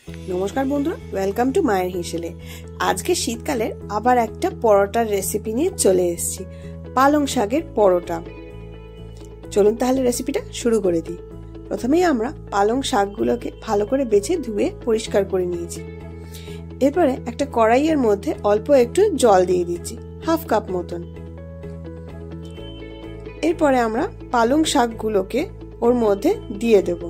নমস্কার বন্ধুরা, welcome to মায়ের হিসেলে। আজকে শীতকালের আবার একটা পরোটার রেসিপি নিয়ে চলে এসেছি, পালং শাকের পরোটা। চলুন তাহলে রেসিপিটা শুরু করে দিই। প্রথমেই আমরা পালং শাকগুলোকে ভালো করে বেছে ধুয়ে পরিষ্কার করে নিয়েছি। এরপরে একটা কড়াইয়ের মধ্যে অল্প একটু জল দিয়ে দিচ্ছি, হাফ কাপ মতন। এরপরে আমরা পালং শাকগুলোকে ওর মধ্যে দিয়ে দেব।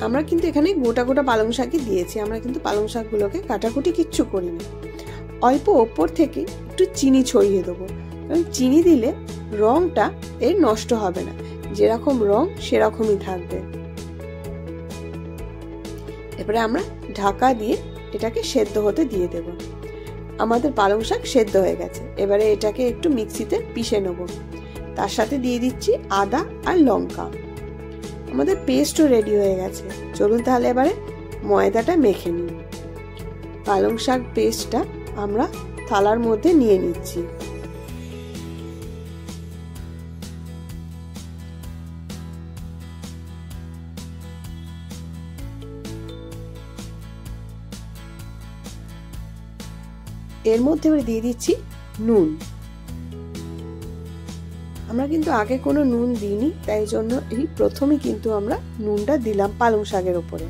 আমরা কিন্তু এখানে গোটা গোটা পালং শাকই দিয়েছি, আমরা কিন্তু পালং শাকগুলোকে কাটাকুটি কিচ্ছু করিনি। অল্প ওপর থেকে একটু চিনি ছড়িয়ে দেবো, কারণ চিনি দিলে রংটা এর নষ্ট হবে না, যেরকম রং সেরকমই থাকবে। এবারে আমরা ঢাকা দিয়ে এটাকে সেদ্ধ হতে দিয়ে দেব। আমাদের পালং শাক সেদ্ধ হয়ে গেছে, এবারে এটাকে একটু মিক্সিতে পিষে নেব। তার সাথে দিয়ে দিচ্ছি আদা আর লঙ্কা। আমাদের পেস্টও রেডি হয়ে গেছে। চলুন তাহলে এবারে ময়দাটা মেখে নিই। পালং শাক পেস্টটা আমরা থালার মধ্যে নিয়ে নিচ্ছি। এর মধ্যে দিয়ে দিচ্ছি নুন। আমরা কিন্তু আগে কোনো নুন দিইনি, তাই জন্য এই প্রথমে কিন্তু আমরা নুনটা দিলাম পালং শাকের ওপরে।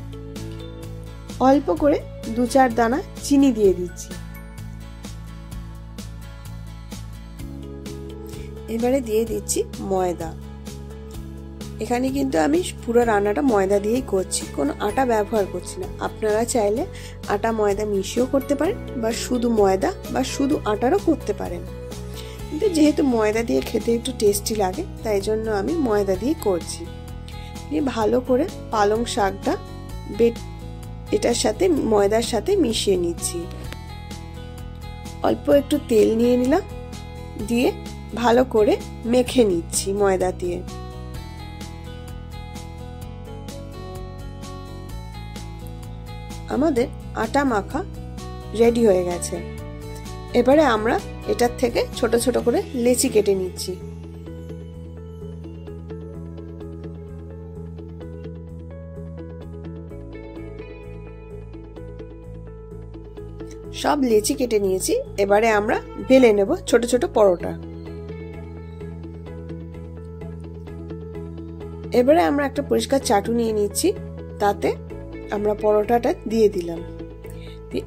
অল্প করে 2-4 দানা চিনি দিয়ে দিচ্ছি। এবারে দিয়ে দিচ্ছি ময়দা। এখানে কিন্তু আমি পুরো রান্নাটা ময়দা দিয়েই করছি, কোনো আটা ব্যবহার করছি না। আপনারা চাইলে আটা ময়দা মিশিয়েও করতে পারেন, বা শুধু ময়দা বা শুধু আটারও করতে পারেন। কিন্তু যেহেতু ময়দা দিয়ে খেতে একটু টেস্টি লাগে, তাই জন্য আমি ময়দা দিয়ে করছি। ভালো করে পালং শাকটা এটার সাথে ময়দার সাথে মিশিয়ে নিচ্ছি। অল্প একটু তেল নিয়ে নিলাম, দিয়ে ভালো করে মেখে নিচ্ছি ময়দা দিয়ে। আমাদের আটা মাখা রেডি হয়ে গেছে। এবারে আমরা এটার থেকে ছোট ছোট করে লেচি কেটে নিচ্ছি। সব লেচি কেটে নিয়েছি। এবারে আমরা বেলে নেব ছোট ছোট পরোটা। এবারে আমরা একটা পরিষ্কার চাটু নিয়ে নিচ্ছি, তাতে আমরা পরোটাটা দিয়ে দিলাম।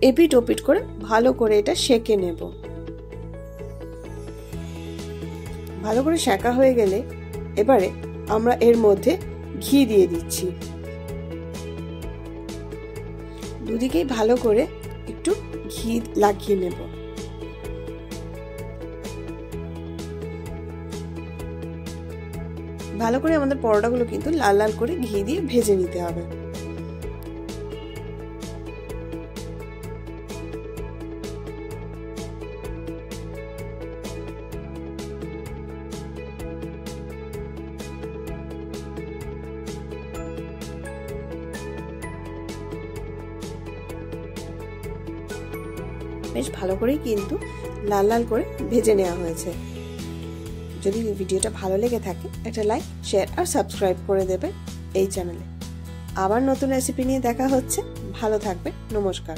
এপিট ওপিট করে ভালো করে এটা সেকে নেব। ভালো করে সেকা হয়ে গেলে এবারে আমরা এর মধ্যে ঘি দিয়ে দিচ্ছি। দুদিকেই ভালো করে একটু ঘি লাগিয়ে নেব। ভালো করে আমাদের পরোটাগুলো কিন্তু লাল লাল করে ঘি দিয়ে ভেজে নিতে হবে। বেশ ভালো করেই কিন্তু লাল লাল করে ভেজে নেওয়া হয়েছে। যদি ভিডিওটা ভালো লেগে থাকে একটা লাইক, শেয়ার আর সাবস্ক্রাইব করে দেবে এই চ্যানেলে। আবার নতুন রেসিপি নিয়ে দেখা হচ্ছে। ভালো থাকবে, নমস্কার।